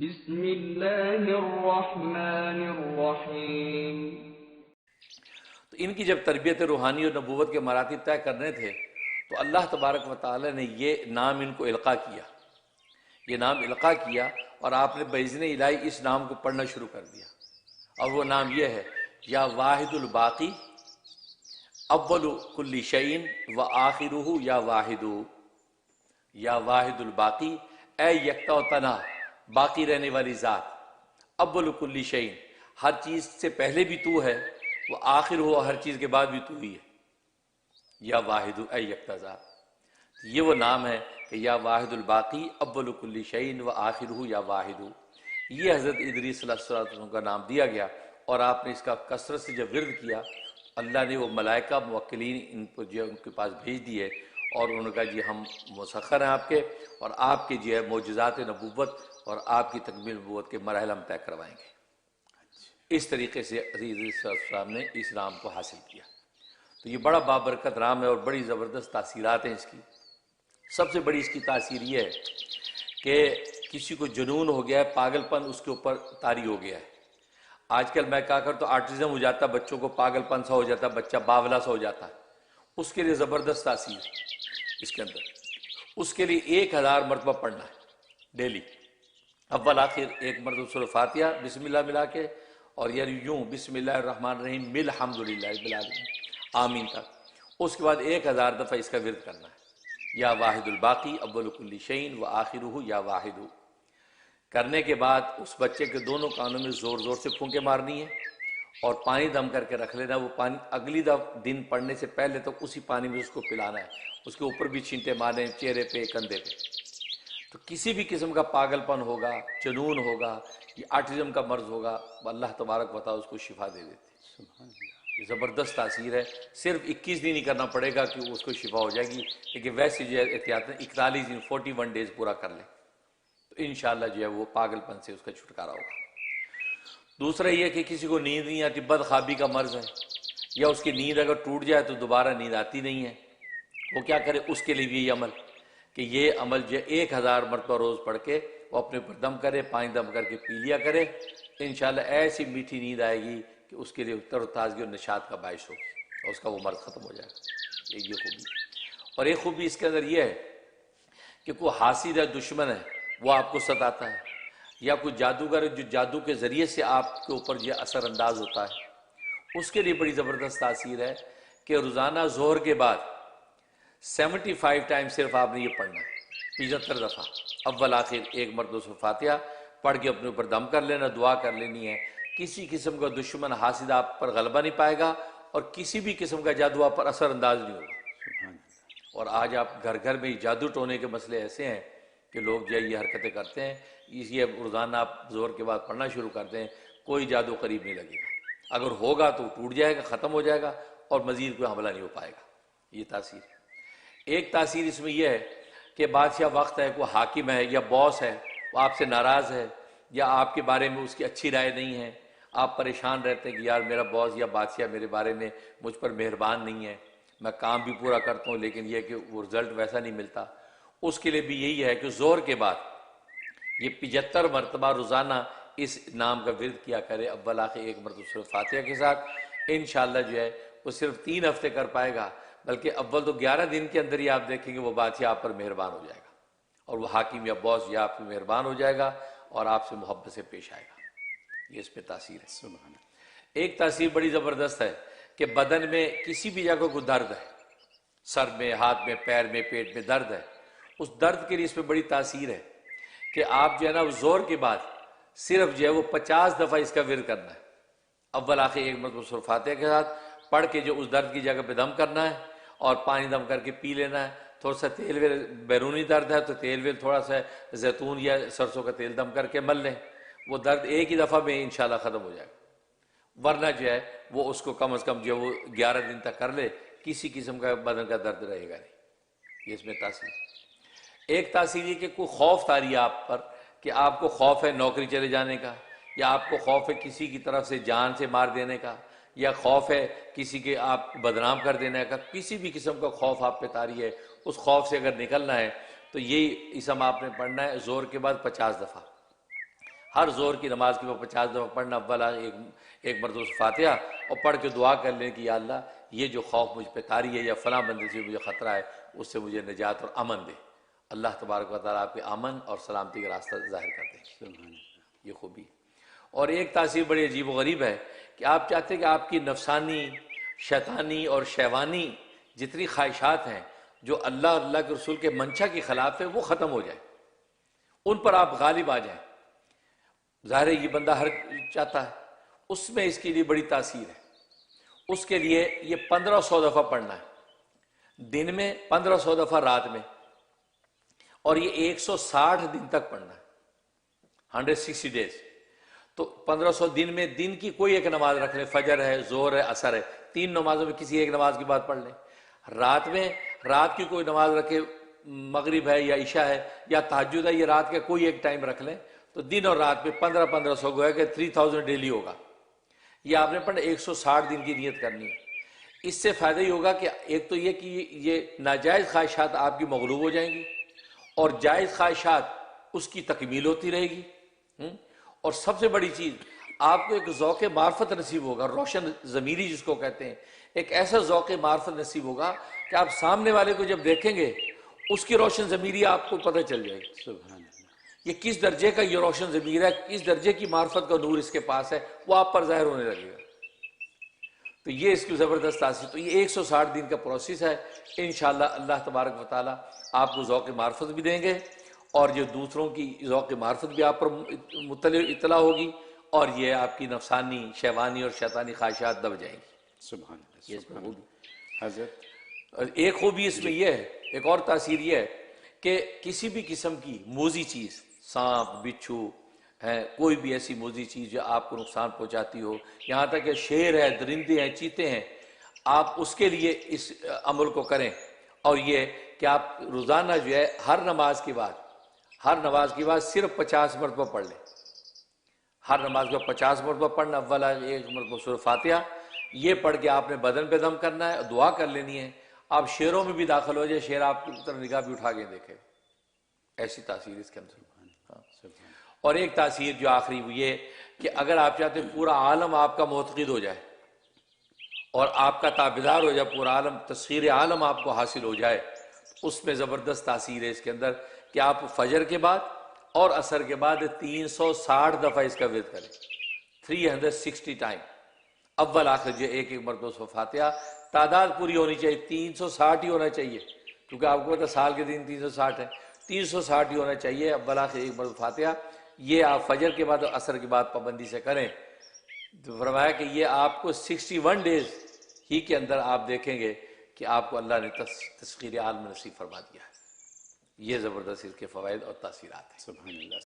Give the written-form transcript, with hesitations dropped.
بسم اللہ الرحمن الرحیم۔ تو ان کی جب تربیت روحانی اور نبوت کے مراتب طے کرنے تھے تو اللہ تبارک و تعالی نے یہ نام ان کو القاء کیا، یہ نام القاء کیا، اور آپ نے باذن الہی اس نام کو پڑھنا شروع کر دیا، اور وہ نام یہ ہے یا واحد الباقی اول کل شیء و آخرہ یا واحد، یا واحد الباقی، اے یکتا و تنہا باقی رہنے والی ذات، اول کل شیء ہر چیز سے پہلے بھی تو ہے، وہ آخر ہو ہر چیز کے بعد بھی تو ہی ہے، یا واحد اے یکتا ذات۔ یہ وہ نام ہے کہ یا واحد الباقی اول کل شیء و آخرہ یا واحد، یہ حضرت ادریس علیہ السلام کا نام دیا گیا، اور آپ نے اس کا کثرت سے جب ورد کیا، اللہ نے وہ ملائکہ موکلین ان کو جو ان کے پاس بھیج دیے، اور انہوں نے کہا جی ہم مسخر ہیں آپ کے، اور آپ کے جو ہے معجزات نبوت اور آپ کی تکمیل نبوت کے مراحل ہم طے کروائیں گے۔ اس طریقے سے عزیز صلی اللہ علیہ وسلم نے اس نام کو حاصل کیا۔ تو یہ بڑا بابرکت نام ہے اور بڑی زبردست تاثیرات ہیں اس کی۔ سب سے بڑی اس کی تاثیر یہ ہے کہ کسی کو جنون ہو گیا ہے، پاگل پن اس کے اوپر طاری ہو گیا ہے۔ آج کل میں کہا کرتا تو آرٹزم ہو جاتا، بچوں کو پاگل پن سا ہو جاتا، بچہ باولا سا ہو جاتا ہے، اس کے لیے زبردست تاثیر ہے اس کے اندر۔ اس کے لیے 1000 مرتبہ پڑھنا ہے ڈیلی، اول آخر ایک مرتبہ سورہ فاتحہ بسم اللہ ملا کے، اور یعنی یوں بسم اللہ الرحمن الرحیم الحمد للہ رب العالمین آمین تک۔ اس کے بعد 1000 دفعہ اس کا ورد کرنا ہے، یا واحد الباقی اول کل شیء و آخرہ یا واحد۔ کرنے کے بعد اس بچے کے دونوں کانوں میں زور زور سے پھونکے مارنی ہے، اور پانی دم کر کے رکھ لینا، وہ پانی اگلی دن پڑھنے سے پہلے تک اسی پانی میں اس کو پلانا ہے، اس کے اوپر بھی چھینٹے مارنے، چہرے پہ، کندھے پہ۔ تو کسی بھی قسم کا پاگل پن ہوگا، جنون ہوگا، یہ آٹزم کا مرض ہوگا، اللہ تبارک و تعالیٰ اس کو شفا دے دیتے ہیں۔ یہ زبردست تاثیر ہے۔ صرف 21 دن ہی کرنا پڑے گا کہ اس کو شفا ہو جائے گی، لیکن ویسے جو ہے احتیاط 41 دن 41 ڈیز پورا کر لیں تو انشاءاللہ جو ہے وہ پاگل پن سے اس کا چھٹکارا ہوگا۔ دوسرا یہ کہ کسی کو نیند نہیں آتی، بد خوابی کا مرض ہے، یا اس کی نیند اگر ٹوٹ جائے تو دوبارہ نیند آتی نہیں ہے، وہ کیا کرے؟ اس کے لیے بھی یہ عمل کہ یہ عمل جو 1000 مرتبہ روز پڑھ کے وہ اپنے اوپر دم کرے، پانی دم کر کے پی لیا کرے، انشاءاللہ ایسی میٹھی نیند آئے گی کہ اس کے لیے تر و تازگی اور نشاط کا باعث ہوگی، اور اس کا وہ مرض ختم ہو جائے گا۔ یہ خوبی، اور ایک خوبی اس کے اندر یہ ہے کہ کوئی حاسد ہے، دشمن ہے، وہ آپ کو ستاتا ہے، یا کوئی جادوگر ہے جو جادو کے ذریعے سے آپ کے اوپر یہ اثر انداز ہوتا ہے، اس کے لیے بڑی زبردست تاثیر ہے کہ روزانہ ظہر کے بعد 75 ٹائم صرف آپ نے یہ پڑھنا ہے، 75 دفعہ اول آخر ایک مرتبہ سورہ فاتحہ پڑھ کے اپنے اوپر دم کر لینا، دعا کر لینی ہے۔ کسی قسم کا دشمن حاسد آپ پر غلبہ نہیں پائے گا، اور کسی بھی قسم کا جادو آپ پر اثر انداز نہیں ہوگا۔ اور آج آپ گھر گھر میں جادو ٹونے کے مسئلے ایسے ہیں کہ لوگ جو ہے یہ حرکتیں کرتے ہیں، اس لیے روزانہ آپ زور کے بعد پڑھنا شروع کرتے ہیں، کوئی جادو قریب نہیں لگے گا، اگر ہوگا تو ٹوٹ جائے گا، ختم ہو جائے گا، اور مزید کوئی حملہ نہیں ہو پائے گا۔ یہ تاثیر ہے۔ ایک تاثیر اس میں یہ ہے کہ بادشاہ وقت ہے، کوئی حاکم ہے یا باس ہے، وہ آپ سے ناراض ہے، یا آپ کے بارے میں اس کی اچھی رائے نہیں ہے، آپ پریشان رہتے ہیں کہ یار میرا باس یا بادشاہ میرے بارے میں مجھ پر مہربان نہیں ہے، میں کام بھی پورا کرتا ہوں لیکن یہ کہ وہ رزلٹ ویسا نہیں ملتا، اس کے لیے بھی یہی ہے کہ زور کے بعد یہ 75 مرتبہ روزانہ اس نام کا ورد کیا کرے، اول آخر ایک مرتبہ سورہ فاتحہ کے ساتھ۔ انشاءاللہ جو ہے وہ صرف 3 ہفتے کر پائے گا، بلکہ اول تو 11 دن کے اندر ہی آپ دیکھیں گے وہ بادشاہ آپ پر مہربان ہو جائے گا، اور وہ حاکم یا باس یا آپ پر مہربان ہو جائے گا اور آپ سے محبت سے پیش آئے گا۔ یہ اس پہ تاثیر ہے۔ سبحان اللہ۔ ایک تاثیر بڑی زبردست ہے کہ بدن میں کسی بھی جگہ کو درد ہے، سر میں، ہاتھ میں، پیر میں، پیٹ میں درد ہے، اس درد کے لیے اس پہ بڑی تاثیر ہے کہ آپ جو ہے نا زور کے بعد صرف جو ہے وہ 50 دفعہ اس کا ورد کرنا ہے، اول آخر ایک مرتبہ سورہ فاتحہ کے ساتھ پڑھ کے جو اس درد کی جگہ پہ دم کرنا ہے، اور پانی دم کر کے پی لینا ہے۔ تھوڑا سا تیل ویل بیرونی درد ہے تو تیل ویل تھوڑا سا زیتون یا سرسوں کا تیل دم کر کے مل لیں، وہ درد ایک ہی دفعہ میں انشاءاللہ ختم ہو جائے گا۔ ورنہ جو ہے وہ اس کو کم از کم جو ہے وہ 11 دن تک کر لے، کسی قسم کا بدن کا درد رہے گا نہیں۔ یہ اس میں تاثیر۔ ایک تاثیر یہ کہ کوئی خوف طاری ہے آپ پر، کہ آپ کو خوف ہے نوکری چلے جانے کا، یا آپ کو خوف ہے کسی کی طرف سے جان سے مار دینے کا، یا خوف ہے کسی کے آپ بدنام کر دینے کا، کسی بھی قسم کا خوف آپ پہ طاری ہے، اس خوف سے اگر نکلنا ہے تو یہی اسم آپ نے پڑھنا ہے زور کے بعد 50 دفعہ۔ ہر زور کی نماز کے بعد 50 دفعہ پڑھنا، اول ایک مرتبہ فاتحہ، اور پڑھ کے دعا کر لیں کہ یا اللہ یہ جو خوف مجھ پہ طاری ہے یا فلاں بندے سے مجھے خطرہ ہے اس سے مجھے نجات اور امن دے۔ اللہ تبارک و تعالیٰ آپ کے امن اور سلامتی کا راستہ ظاہر کر دیں گے، یہ خوبی۔ اور ایک تاثیر بڑی عجیب و غریب ہے کہ آپ چاہتے ہیں کہ آپ کی نفسانی، شیطانی اور شیوانی جتنی خواہشات ہیں جو اللہ اور اللہ کے رسول کے منشا کے خلاف ہے وہ ختم ہو جائے، ان پر آپ غالب آ جائیں۔ ظاہر ہے یہ بندہ ہر چاہتا ہے، اس میں اس کے لیے بڑی تاثیر ہے۔ اس کے لیے یہ 1500 دفعہ پڑھنا ہے، دن میں 1500 دفعہ رات میں، اور یہ 160 دن تک پڑھنا ہے، 160 ڈیز۔ تو 1500 دن میں دن کی کوئی ایک نماز رکھ لیں، فجر ہے، ظہر ہے، عصر ہے، 3 نمازوں میں کسی ایک نماز کی بات پڑھ لیں۔ رات میں رات کی کوئی نماز رکھے، مغرب ہے یا عشاء ہے یا تہجد ہے، یہ رات کا کوئی ایک ٹائم رکھ لیں، تو دن اور رات میں 1500 گویا کہ 3000 ڈیلی ہوگا۔ یہ آپ نے پڑھنا 160 دن کی نیت کرنی ہے۔ اس سے فائدہ ہی ہوگا کہ ایک تو یہ کہ یہ ناجائز خواہشات آپ کی مغلوب ہو جائیں گی، اور جائز خواہشات اس کی تکمیل ہوتی رہے گی، اور سب سے بڑی چیز آپ کو ایک ذوق معرفت نصیب ہوگا، روشن ضمیری جس کو کہتے ہیں، ایک ایسا ذوق معرفت نصیب ہوگا کہ آپ سامنے والے کو جب دیکھیں گے اس کی روشن ضمیری آپ کو پتہ چل جائے گی، سبحان اللہ۔ یہ کس درجے کا یہ روشن ضمیر ہے، کس درجے کی معرفت کا نور اس کے پاس ہے، وہ آپ پر ظاہر ہونے لگے گا۔ تو یہ اس کی زبردست تاثیر۔ تو یہ 160 دن کا پروسیس ہے، انشاءاللہ اللہ تبارک و تعالیٰ آپ کو ذوق معرفت بھی دیں گے، اور یہ دوسروں کی ذوق معرفت بھی آپ پر اطلاع ہوگی، اور یہ آپ کی نفسانی، شیوانی اور شیطانی خواہشات دب جائیں گی۔ سبحان اللہ، یہ اس میں سبحان خوبی۔ اللہ۔ حضرت ایک خوبی اس میں یہ ہے، ایک اور تاثیر یہ ہے کہ کسی بھی قسم کی موذی چیز، سانپ، بچھو ہے، کوئی بھی ایسی موذی چیز جو آپ کو نقصان پہنچاتی ہو، یہاں تک کہ شیر ہے، درندے ہیں، چیتے ہیں، آپ اس کے لیے اس عمل کو کریں۔ اور یہ کہ آپ روزانہ جو ہے ہر نماز کے بعد صرف 50 مرتبہ پڑھ لیں، ہر نماز کو 50 مرتبہ پڑھنا، اولا ایک مرتبہ سورہ فاتحہ، یہ پڑھ کے آپ نے بدن پہ دم کرنا ہے، دعا کر لینی ہے۔ آپ شیروں میں بھی داخل ہو جائے، شیر آپ کی طرف نگاہ بھی اٹھا کے دیکھے، ایسی تاثیر اس کے اندر۔ اور ایک تاثیر جو آخری وہ یہ کہ اگر آپ چاہتے ہیں پورا عالم آپ کا معتقد ہو جائے اور آپ کا تابعدار ہو جائے، پورا عالم، تسخیر عالم آپ کو حاصل ہو جائے، اس میں زبردست تاثیر ہے اس کے اندر کہ آپ فجر کے بعد اور عصر کے بعد 360 دفعہ اس کا ورد کریں، 360 ٹائم، اول آخر جو ایک مرتبہ فاتحہ، تعداد پوری ہونی چاہیے، 360 ہی ہونا چاہیے، کیونکہ آپ کو پتا سال کے دن 360 ہے، 360 ہی ہونا چاہیے، اول آخر ایک مرتبہ فاتحہ۔ یہ آپ فجر کے بعد اور عصر کے بعد پابندی سے کریں، تو فرمایا کہ یہ آپ کو 61 ڈیز ہی کے اندر آپ دیکھیں گے کہ آپ کو اللہ نے تسخیر عالم نصیب فرما دیا ہے۔ یہ زبردست اس کے فوائد اور تاثیرات ہیں۔ سبحان اللہ۔